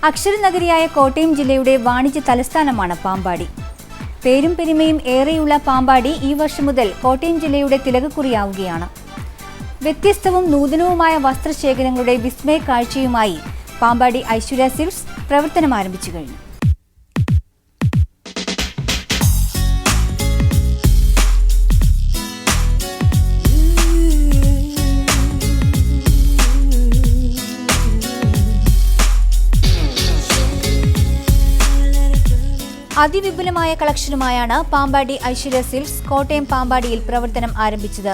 അക്ഷരനഗരിയായ കോട്ടയം ജില്ലയുടെ വാണിജ്യ തലസ്ഥാനമാണ് പാമ്പാടി. പേരും പെരുമയും ഏറെയുള്ള പാമ്പാടി ഈ വർഷം മുതൽ കോട്ടയം ജില്ലയുടെ തിലകക്കുറിയാവുകയാണ്. വ്യത്യസ്തവും നൂതനവുമായ വസ്ത്രശേഖരങ്ങളുടെ വിസ്മയ കാഴ്ചയുമായി പാമ്പാടി ഐശ്വര്യ സിൽക്സ് പ്രവർത്തനം ആരംഭിച്ചു കഴിഞ്ഞു. അതിവിപുലമായ കളക്ഷനുമായാണ് പാമ്പാടി ഐശ്വര്യ സിൽക്സ് കോട്ടയം പാമ്പാടിയിൽ പ്രവർത്തനം ആരംഭിച്ചത്.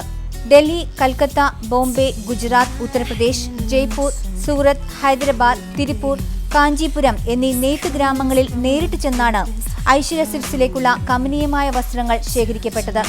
ഡൽഹി, കൽക്കത്ത, ബോംബെ, ഗുജറാത്ത്, ഉത്തർപ്രദേശ്, ജയ്പൂർ, സൂറത്ത്, ഹൈദരാബാദ്, തിരുപ്പൂർ, കാഞ്ചീപുരം എന്നീ നെയ്ത്ത് ഗ്രാമങ്ങളിൽ നേരിട്ട് ചെന്നാണ് ഐശ്വര്യ സിൽക്സിലേക്കുള്ള കമനീയമായ വസ്ത്രങ്ങൾ ശേഖരിക്കപ്പെട്ടത്.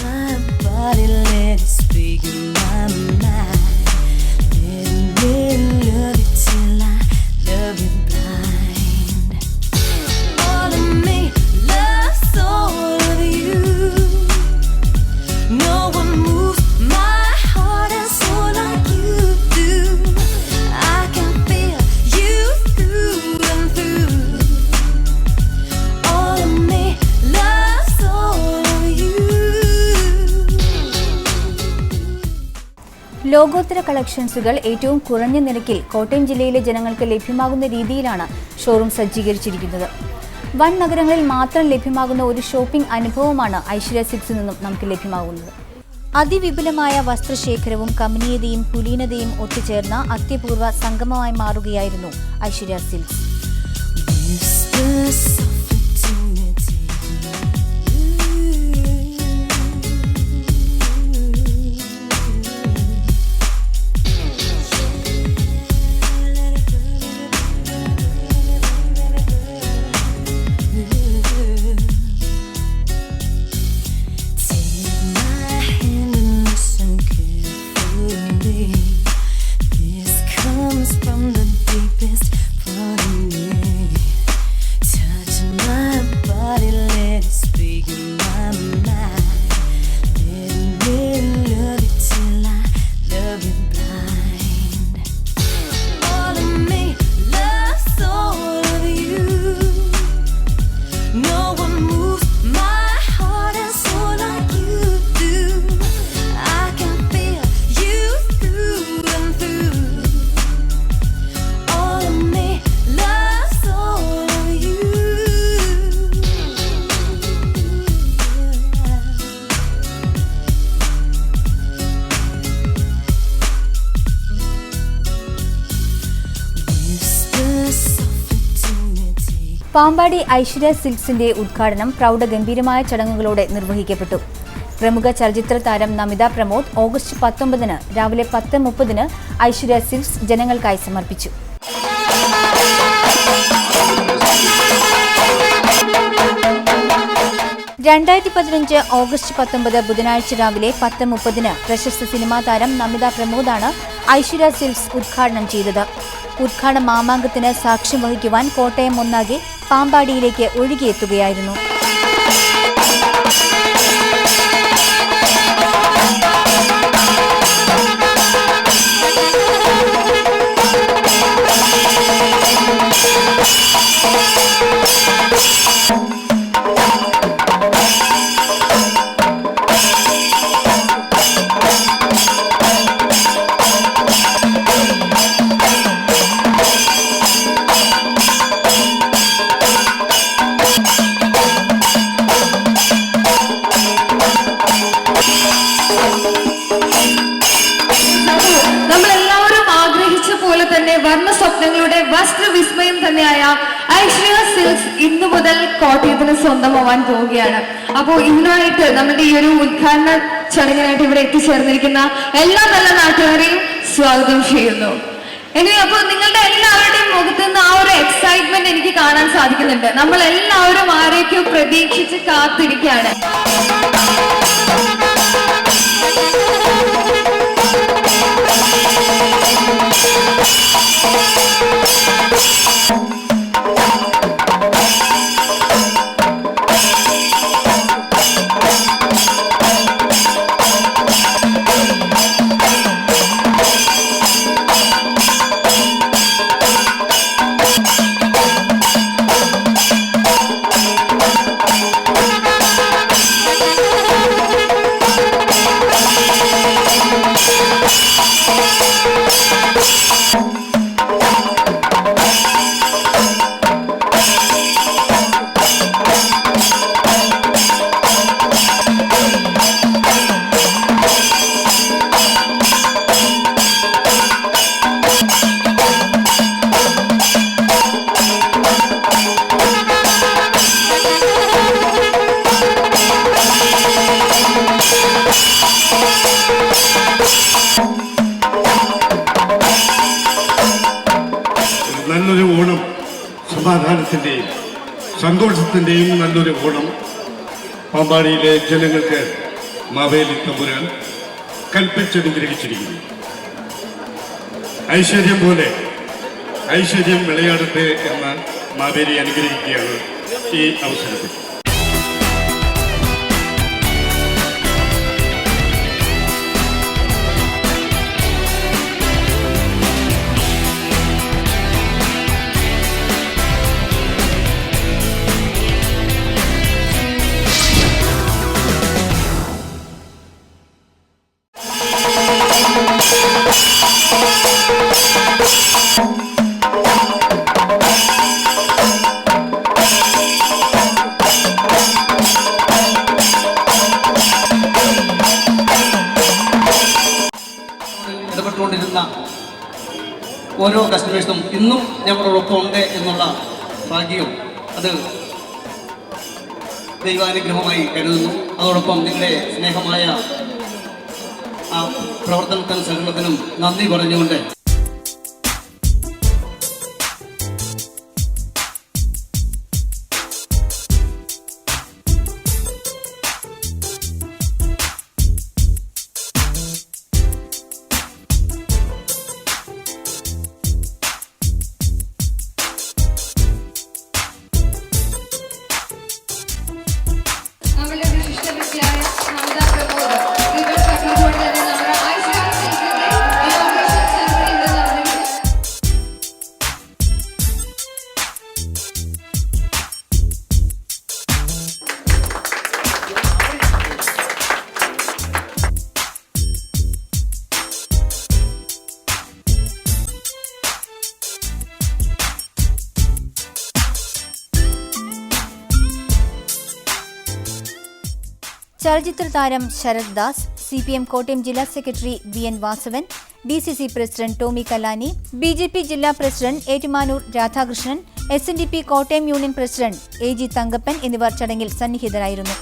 ലോകോത്തര കളക്ഷൻസുകൾ ഏറ്റവും കുറഞ്ഞ നിരക്കിൽ കോട്ടയം ജില്ലയിലെ ജനങ്ങൾക്ക് ലഭ്യമാകുന്ന രീതിയിലാണ് ഷോറൂം സജ്ജീകരിച്ചിരിക്കുന്നത്. വൻ നഗരങ്ങളിൽ മാത്രം ലഭ്യമാകുന്ന ഒരു ഷോപ്പിംഗ് അനുഭവമാണ് ഐശ്വര്യ സിൽക്സിൽ നിന്നും നമുക്ക് ലഭ്യമാകുന്നത്. അതിവിപുലമായ വസ്ത്രശേഖരവും കമനീയതയും കുലീനതയും ഒത്തുചേർന്ന അത്യപൂർവ സംഗമമായി മാറുകയായിരുന്നു ഐശ്വര്യ സിൽക്സ്. പാമ്പാടി ഐശ്വര്യ സിൽക്സിന്റെ ഉദ്ഘാടനം പ്രൗഢഗംഭീരമായ ചടങ്ങുകളോടെ നിർവഹിക്കപ്പെട്ടു. പ്രമുഖ ചലച്ചിത്ര താരം നമിത പ്രമോദ് ഓഗസ്റ്റ് 19 രാവിലെ 10:30 ഐശ്വര്യ സിൽക്സ് ജനങ്ങൾക്കായി സമർപ്പിച്ചു. ഓഗസ്റ്റ് 19 ബുധനാഴ്ച രാവിലെ 10:30 പ്രശസ്ത സിനിമാ താരം നമിത പ്രമോദാണ് ഐശ്വര്യ സിൽക്സ് ഉദ്ഘാടനം ചെയ്തത്. ഉദ്ഘാടന മാമാങ്കത്തിന് സാക്ഷ്യം വഹിക്കുവാൻ കോട്ടയം ഒന്നാകെ പാമ്പാടിയിലേക്ക് ഒഴുകിയെത്തുകയായിരുന്നു. വർണ്ണ സ്വപ്നങ്ങളുടെ വസ്ത്രവിസ്മയം തന്നെയായ ഐശ്വര്യ സിൽക്സ് ഇന്നു മുതൽ കോട്ടയത്തിന് സ്വന്തമാവാൻ പോവുകയാണ്. അപ്പോൾ ഇതിനായിട്ട് നമ്മുടെ ഈ ഒരു ഉദ്ഘാടന ചടങ്ങിനായിട്ട് ഇവിടെ എത്തിച്ചേർന്നിരിക്കുന്ന എല്ലാ നല്ല നാട്ടുകാരെയും സ്വാഗതം ചെയ്യുന്നു. ഇനി അപ്പോൾ നിങ്ങളുടെ എല്ലാവരുടെയും മുഖത്ത് നിന്ന് ആ ഒരു എക്സൈറ്റ്മെന്റ് എനിക്ക് കാണാൻ സാധിക്കുന്നുണ്ട്. നമ്മൾ എല്ലാവരും ആരെയൊക്കെയോ പ്രതീക്ഷിച്ച് കാത്തിരിക്കുകയാണ്. നല്ലൊരു ഓണം, സമാധാനത്തിൻ്റെയും സന്തോഷത്തിൻ്റെയും നല്ലൊരു ഓണം പാമ്പാടിയിലെ ജനങ്ങൾക്ക് മാവേലി തമ്പുരാൻ കൽപ്പിച്ചനുഗ്രഹിച്ചിരിക്കുന്നു. ഐശ്വര്യം പോലെ ഐശ്വര്യം വിളയാടട്ടെ എന്ന മാവേലി അനുഗ്രഹിക്കുകയാണ് ഈ അവസരത്തിൽ. ഇടപെട്ടുകൊണ്ടിരുന്ന ഓരോ കസ്റ്റമേഴ്സും ഇന്നും ഞങ്ങളോടൊപ്പം ഉണ്ട് എന്നുള്ള ഭാഗ്യവും അത് ദൈവാനുഗ്രഹമായി കരുതുന്നു. അതോടൊപ്പം നിങ്ങളുടെ സ്നേഹമായ ആ പ്രവർത്തനത്തിനും സഹകരണത്തിനും നന്ദി പറഞ്ഞുകൊണ്ട് ചലച്ചിത്ര താരം ശരത് ദാസ്, CPM കോട്ടയം ജില്ലാ secretary BN Vasavan, DCC president Tomy Kalani, BJP ജില്ലാ president Ettumanoor Radhakrishnan, SNDP Kottayam union president AG Thankappan എന്നിവർ ചടങ്ങിൽ സന്നിഹിതരായിരുന്നു.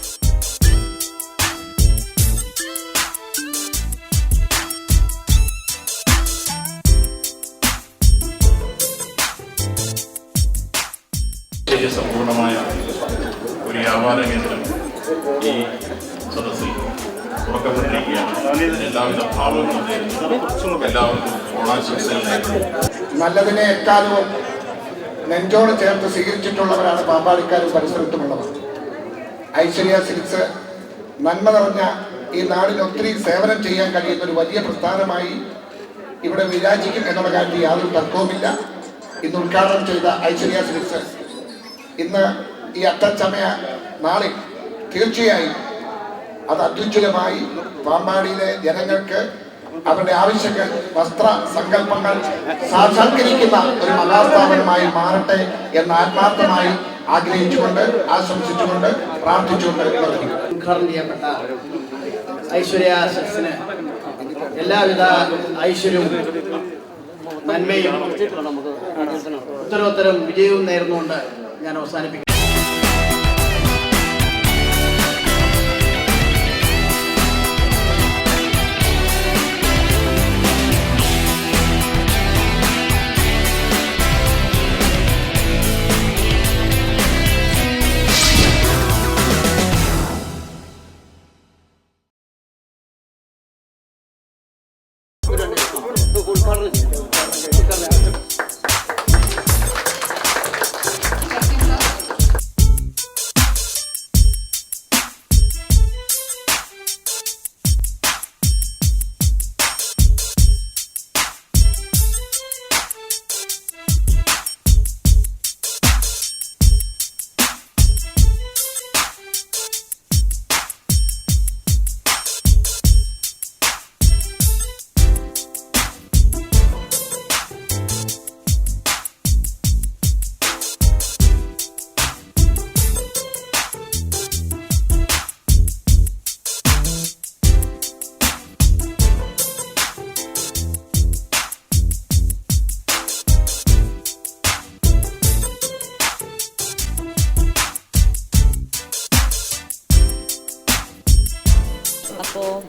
സമ്പൂർണമായ ഒരു വ്യാപാര കേന്ദ്രം ഈ സദസ്സിൽ തുറക്കപ്പെട്ടിരിക്കുകയാണ്. എല്ലാവിധ ഭാവങ്ങളും നേരുന്നു. എല്ലാവർക്കും ഓണാശംസകൾ നേരുന്നു. നല്ലതിനെ എക്കാലവും നെഞ്ചോട് ചേർത്ത് സ്വീകരിച്ചിട്ടുള്ളവരാണ് പാമ്പാടിക്കാരും പരിസരത്തുമുള്ളവർ. ഐശ്വര്യ സിൽക്സ് നന്മ നിറഞ്ഞ ഈ നാടിന് ഒത്തിരി സേവനം ചെയ്യാൻ കഴിയുന്ന ഒരു വലിയ പ്രസ്ഥാനമായി ഇവിടെ വിരാജിക്കും എന്നുള്ള കാര്യത്തിൽ യാതൊരു തർക്കവുമില്ല. ഇന്ന് ഉദ്ഘാടനം ചെയ്ത ഐശ്വര്യ സിൽക്സ് ഇന്ന് ഈ അത്തച്ചമയ നാളിൽ തീർച്ചയായും അത് അത്യുജ്വലമായി പാമ്പാടിയിലെ ജനങ്ങൾക്ക് അവരുടെ ആവശ്യങ്ങൾ, വസ്ത്ര സങ്കല്പങ്ങൾ സാക്ഷാത്കരിക്കുന്ന ഒരു മഹാസ്ഥാപനമായി മാറട്ടെ എന്ന് ആത്മാർത്ഥമായി ആഗ്രഹിച്ചുകൊണ്ട്, ആശംസിച്ചുകൊണ്ട്, പ്രാർത്ഥിച്ചുകൊണ്ട് ഉദ്ഘാടനം ചെയ്യപ്പെട്ട ഐശ്വര്യ സിൽക്സിന് എല്ലാവിധ ഐശ്വര്യവും നന്മയും ഉത്തരോത്തരം വിജയവും നേർന്നുകൊണ്ട് ഞാൻ അവസാനിപ്പിക്കുന്നു.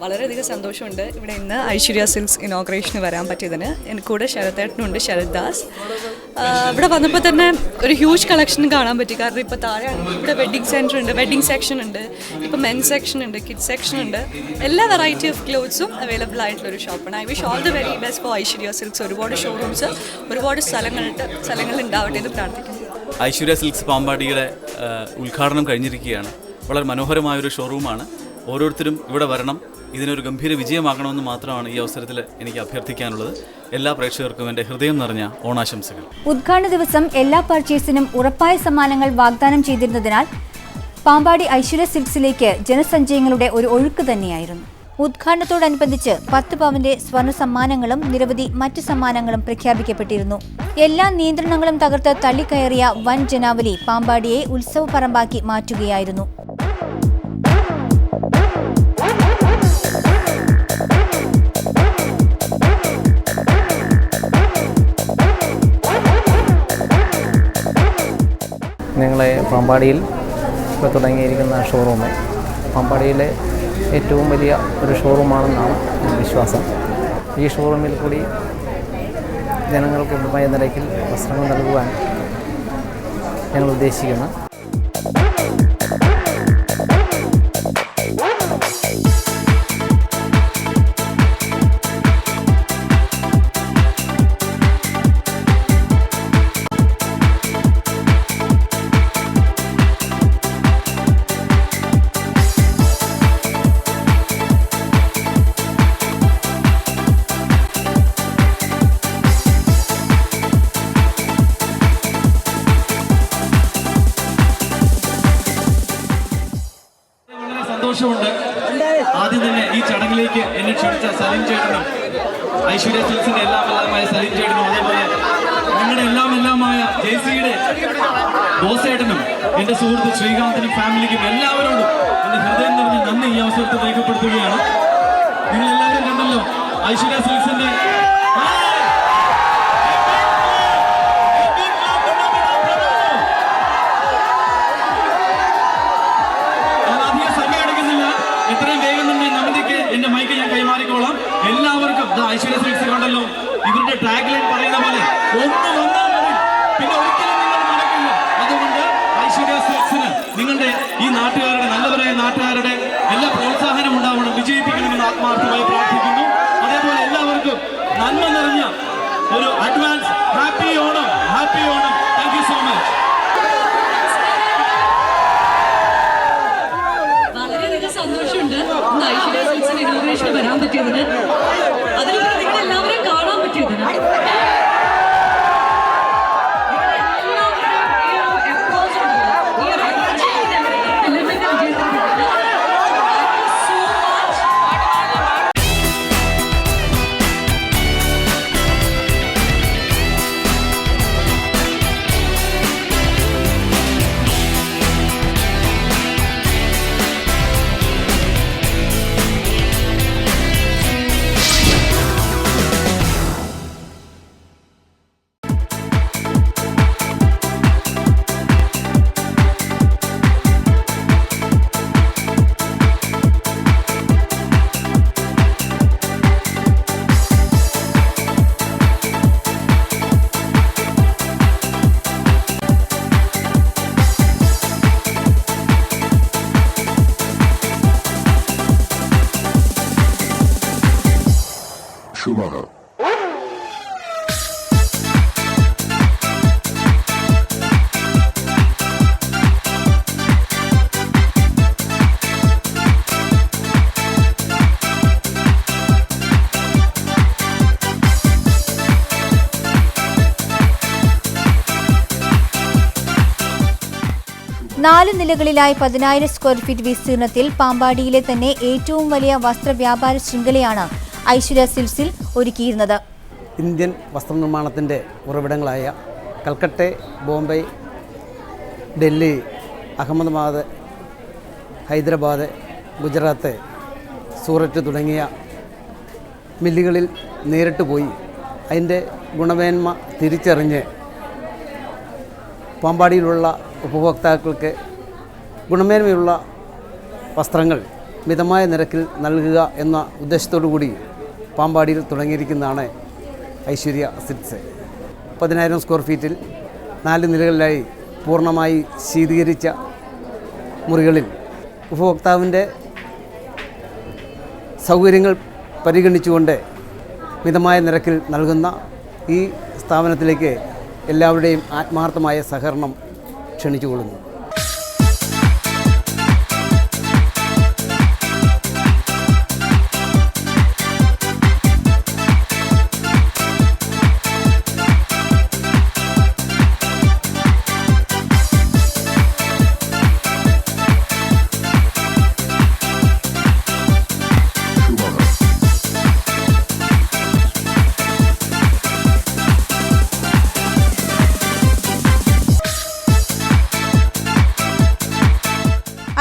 വളരെയധികം സന്തോഷമുണ്ട് ഇവിടെ ഇന്ന് ഐശ്വര്യ സിൽക്സ് ഇനോഗ്രേഷന് വരാൻ പറ്റിയതിന്. എനിക്ക് കൂടെ ശരത്തേട്ടനുണ്ട്, ശരത് ദാസ്. ഇവിടെ വന്നപ്പോൾ തന്നെ ഒരു ഹ്യൂജ് കളക്ഷൻ കാണാൻ പറ്റി. കാരണം ഇപ്പോൾ താഴെ ഇവിടെ വെഡ്ഡിങ് സെൻറ്റർ ഉണ്ട്, വെഡ്ഡിങ് സെക്ഷൻ ഉണ്ട്, ഇപ്പോൾ മെൻസ് സെക്ഷൻ ഉണ്ട്, കിഡ്സ് സെക്ഷൻ ഉണ്ട്. എല്ലാ വെറൈറ്റി ഓഫ് ക്ലോത്ത്സും അവൈലബിൾ ആയിട്ടുള്ളൊരു ഷോപ്പാണ്. I wish all the very best for Aishwarya silks. ഒരുപാട് ഷോറൂംസ്, ഒരുപാട് സ്ഥലങ്ങളിൽ ഉണ്ടാവട്ടെ എന്ന് പ്രാർത്ഥിക്കുന്നു. ഐശ്വര്യ സിൽക്സ് പാമ്പാടിയുടെ ഉദ്ഘാടനം കഴിഞ്ഞിരിക്കുകയാണ്. വളരെ മനോഹരമായൊരു ഷോറൂമാണ്. ഓരോരുത്തരും ഇവിടെ വരണം, ഇതിനൊരു ഗംഭീര വിജയമാകണമെന്ന് മാത്രമാണ് ഈ അവസരത്തിൽ എനിക്ക് അഭ്യർത്ഥിക്കാനുള്ളത്. എല്ലാ പ്രേക്ഷകർക്കും എൻ്റെ ഹൃദയം നിറഞ്ഞ ഓണാശംസകൾ. ഉദ്ഘാടന ദിവസം എല്ലാ പർച്ചേസിനും ഉറപ്പായ സമ്മാനങ്ങൾ വാഗ്ദാനം ചെയ്തിരുന്നതിനാൽ പാമ്പാടി ഐശ്വര്യ സിൽക്സിലേക്ക് ജനസഞ്ചയങ്ങളുടെ ഒരു ഒഴുക്ക് തന്നെയായിരുന്നു. ഉദ്ഘാടനത്തോടനുബന്ധിച്ച് 10 പവന്റെ സ്വർണ്ണ സമ്മാനങ്ങളും നിരവധി മറ്റു സമ്മാനങ്ങളും പ്രഖ്യാപിക്കപ്പെട്ടിരുന്നു. എല്ലാ നിയന്ത്രണങ്ങളും തകർത്ത് തള്ളിക്കയറിയ വൻ ജനാവലി പാമ്പാടിയെ ഉത്സവപ്പറമ്പാക്കി മാറ്റുകയായിരുന്നു. ഞങ്ങളെ പാമ്പാടിയിൽ ഇപ്പോൾ തുടങ്ങിയിരിക്കുന്ന ഷോറൂം പാമ്പാടിയിലെ ഏറ്റവും വലിയ ഒരു ഷോറൂമാണെന്നാണ് വിശ്വാസം. ഈ ഷോറൂമിൽ കൂടി ജനങ്ങൾക്ക് ഉചിതമായ നിരക്കിൽ വസ്ത്രങ്ങൾ നൽകുവാൻ ഞങ്ങൾ ഉദ്ദേശിക്കുന്നു. സന്തോഷമുണ്ട്. ആദ്യം തന്നെ ഈ ചടങ്ങിലേക്ക് എന്നെ ക്ഷണിച്ച സലീം ചേട്ടനും ഐശ്വര്യ സിൽക്സിന്റെ എല്ലാമായ സലീം ചേട്ടനും അതേപോലെ നിങ്ങളുടെ എല്ലാമായ ജെസിയുടെ ബോസേട്ടനും എൻ്റെ സുഹൃത്ത് ശ്രീകാന്തിനും ഫാമിലിക്കും എല്ലാവരോടും എൻ്റെ ഹൃദയം നിറഞ്ഞ നന്ദി ഈ അവസരത്തിൽ രേഖപ്പെടുത്തുകയാണ്. നിങ്ങൾ എല്ലാവരും കണ്ടല്ലോ ഐശ്വര്യ സിൽക്സിന്റെ എത്രയും വേഗം തന്നെ നന്ദിക്ക് എന്റെ മൈക്ക് ഞാൻ കൈമാറിക്കോളാം. എല്ലാവർക്കും ഐശ്വര്യ സിൽക്സ് കണ്ടല്ലോ, ഇവരുടെ ടാഗ് ലൈൻ പറയുന്ന പോലെ ഒന്ന് വന്നാൽ മതി, പിന്നെ ഒരിക്കലും നിങ്ങൾ നടക്കില്ല. അതുകൊണ്ട് ഐശ്വര്യ സിൽക്സിന് നിങ്ങളുടെ ഈ നാട്ടുകാരുടെ നല്ലവരായ നാട്ടുകാരുടെ എല്ലാ പ്രോത്സാഹനം ഉണ്ടാവണം, വിജയിപ്പിക്കണമെന്ന് ആത്മാർത്ഥമായി പ്രാർത്ഥിക്കുന്നു. അതേപോലെ എല്ലാവർക്കും നന്മ നിറഞ്ഞ ഒരു advance happy Onam. Thank you so much. സന്തോഷമുണ്ട് ഐശ്വര്യ സിൽക്സിന് ഇനോഗ്രേഷൻ വരാൻ പറ്റിയതിന്, അതിലൂടെ നിങ്ങൾ എല്ലാവരെയും കാണാൻ പറ്റിയതിന്. നാല് നിലകളിലായി 10,000 സ്ക്വയർ ഫീറ്റ് വിസ്തീർണത്തിൽ പാമ്പാടിയിലെ തന്നെ ഏറ്റവും വലിയ വസ്ത്രവ്യാപാര ശൃംഖലയാണ് ഐശ്വര്യ സിൽക്സിൽ ഒരുക്കിയിരുന്നത്. ഇന്ത്യൻ വസ്ത്രനിർമ്മാണത്തിൻ്റെ ഉറവിടങ്ങളായ കൽക്കട്ട, ബോംബെ, ഡൽഹി, അഹമ്മദാബാദ്, ഹൈദരാബാദ്, ഗുജറാത്ത്, സൂററ്റ് തുടങ്ങിയ മില്ലുകളിൽ നേരിട്ട് പോയി അതിൻ്റെ ഗുണമേന്മ തിരിച്ചറിഞ്ഞ് പാമ്പാടിയിലുള്ള ഉപഭോക്താക്കൾക്ക് ഗുണമേന്മയുള്ള വസ്ത്രങ്ങൾ മിതമായ നിരക്കിൽ നൽകുക എന്ന ഉദ്ദേശത്തോടു കൂടി പാമ്പാടിയിൽ തുടങ്ങിയിരിക്കുന്നതാണ് ഐശ്വര്യ സിൽക്സ്. 10,000 സ്ക്വയർ ഫീറ്റിൽ 4 നിലകളിലായി പൂർണ്ണമായി ശീതീകരിച്ച മുറികളിൽ ഉപഭോക്താവിൻ്റെ സൗകര്യങ്ങൾ പരിഗണിച്ചുകൊണ്ട് മിതമായ നിരക്കിൽ നൽകുന്ന ഈ സ്ഥാപനത്തിലേക്ക് എല്ലാവരുടെയും ആത്മാർത്ഥമായ സഹകരണം ക്ഷണിച്ചുകൊള്ളുന്നു.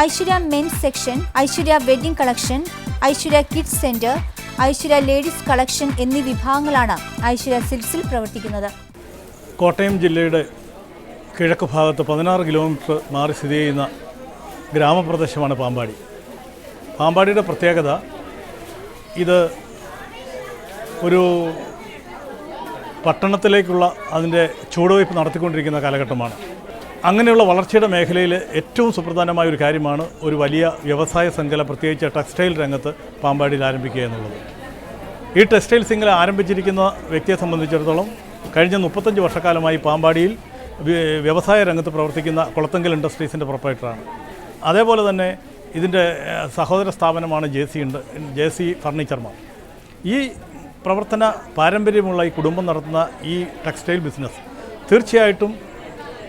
Aishwarya men's section, Aishwarya wedding collection, Aishwarya kids centre, Aishwarya ladies collection എന്നീ വിഭാഗങ്ങളാണ് ഐശ്വര്യ സിൽക്സിൽ പ്രവർത്തിക്കുന്നത്. കോട്ടയം ജില്ലയുടെ കിഴക്ക് ഭാഗത്ത് 16 കിലോമീറ്റർ മാറി സ്ഥിതി ചെയ്യുന്ന ഗ്രാമപ്രദേശമാണ് പാമ്പാടി. പാമ്പാടിയുടെ പ്രത്യേകത ഇത് ഒരു പട്ടണത്തിലേക്കുള്ള അതിൻ്റെ ചുവടുവയ്പ് നടത്തിക്കൊണ്ടിരിക്കുന്ന കാലഘട്ടമാണ്. അങ്ങനെയുള്ള വളർച്ചയുടെ മേഖലയിൽ ഏറ്റവും സുപ്രധാനമായ ഒരു കാര്യമാണ് ഒരു വലിയ വ്യവസായ ശൃംഖല, പ്രത്യേകിച്ച് ടെക്സ്റ്റൈൽ രംഗത്ത് പാമ്പാടിയിൽ ആരംഭിക്കുക എന്നുള്ളത്. ഈ ടെക്സ്റ്റൈൽ ശൃംഖല ആരംഭിച്ചിരിക്കുന്ന വ്യക്തിയെ സംബന്ധിച്ചിടത്തോളം കഴിഞ്ഞ 35 വർഷക്കാലമായി പാമ്പാടിയിൽ വ്യവസായ രംഗത്ത് പ്രവർത്തിക്കുന്ന കുളത്തങ്കൽ ഇൻഡസ്ട്രീസിൻ്റെ പ്രൊപ്പറേറ്ററാണ്. അതേപോലെ തന്നെ ഇതിൻ്റെ സഹോദര സ്ഥാപനമാണ് ജെ.സി. Furniture mall. ഈ പ്രവർത്തന പാരമ്പര്യമുള്ള ഈ കുടുംബം നടത്തുന്ന ഈ ടെക്സ്റ്റൈൽ ബിസിനസ് തീർച്ചയായിട്ടും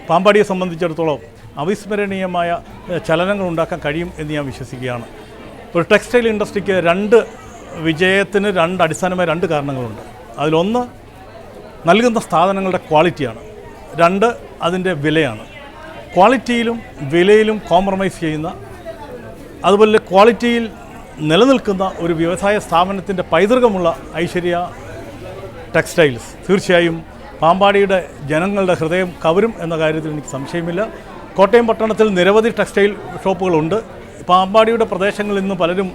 പാമ്പാടിയെ സംബന്ധിച്ചിടത്തോളം അവിസ്മരണീയമായ ചലനങ്ങൾ ഉണ്ടാക്കാൻ കഴിയും എന്ന് ഞാൻ വിശ്വസിക്കുകയാണ്. ഒരു ടെക്സ്റ്റൈൽ ഇൻഡസ്ട്രിക്ക് വിജയത്തിന് അടിസ്ഥാനമായ 2 കാരണങ്ങളുണ്ട്. അതിലൊന്ന് നൽകുന്ന സാധനങ്ങളുടെ ക്വാളിറ്റിയാണ്, 2 അതിൻ്റെ വിലയാണ്. ക്വാളിറ്റിയിലും വിലയിലും കോംപ്രമൈസ് ചെയ്യുന്ന, അതുപോലെ ക്വാളിറ്റിയിൽ നിലനിൽക്കുന്ന ഒരു വ്യവസായ സ്ഥാപനത്തിൻ്റെ പൈതൃകമുള്ള ഐശ്വര്യ ടെക്സ്റ്റൈൽസ് തീർച്ചയായും പാമ്പാടിയുടെ ജനങ്ങളുടെ ഹൃദയം കവരും എന്ന കാര്യത്തിൽ എനിക്ക് സംശയമില്ല. കോട്ടയം പട്ടണത്തിൽ നിരവധി ടെക്സ്റ്റൈൽ ഷോപ്പുകളുണ്ട്. പാമ്പാടിയുടെ പ്രദേശങ്ങളിൽ നിന്ന് പലരും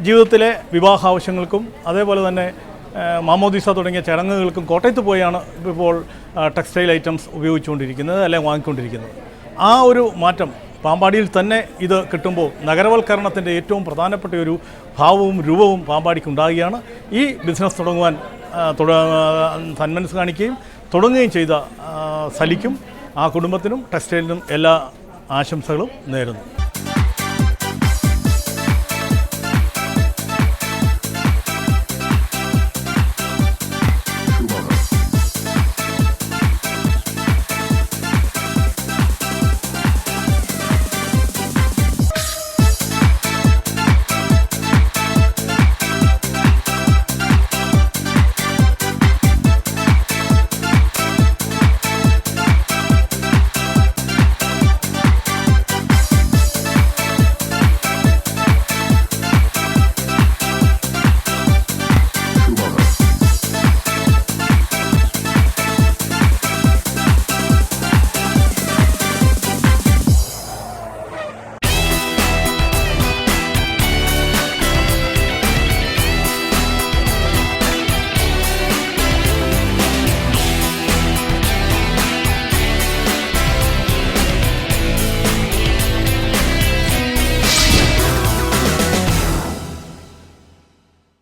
ജീവിതത്തിലെ വിവാഹ ആവശ്യങ്ങൾക്കും അതേപോലെ തന്നെ മാമോദീസ തുടങ്ങിയ ചടങ്ങുകൾക്കും കോട്ടയത്ത് പോയാണ് ഇപ്പോൾ ടെക്സ്റ്റൈൽ ഐറ്റംസ് ഉപയോഗിച്ചുകൊണ്ടിരിക്കുന്നത്, അല്ലെങ്കിൽ വാങ്ങിക്കൊണ്ടിരിക്കുന്നത്. ആ ഒരു മാറ്റം പാമ്പാടിയിൽ തന്നെ ഇത് കിട്ടുമ്പോൾ നഗരവൽക്കരണത്തിൻ്റെ ഏറ്റവും പ്രധാനപ്പെട്ട ഒരു ഭാവവും രൂപവും പാമ്പാടിക്കുണ്ടാകുകയാണ്. ഈ ബിസിനസ് തുടങ്ങുവാൻ സന്മനസ് കാണിക്കുകയും തുടങ്ങുകയും ചെയ്ത സലിക്കും ആ കുടുംബത്തിനും ടെക്സ്റ്റൈലിനും എല്ലാ ആശംസകളും നേരുന്നു.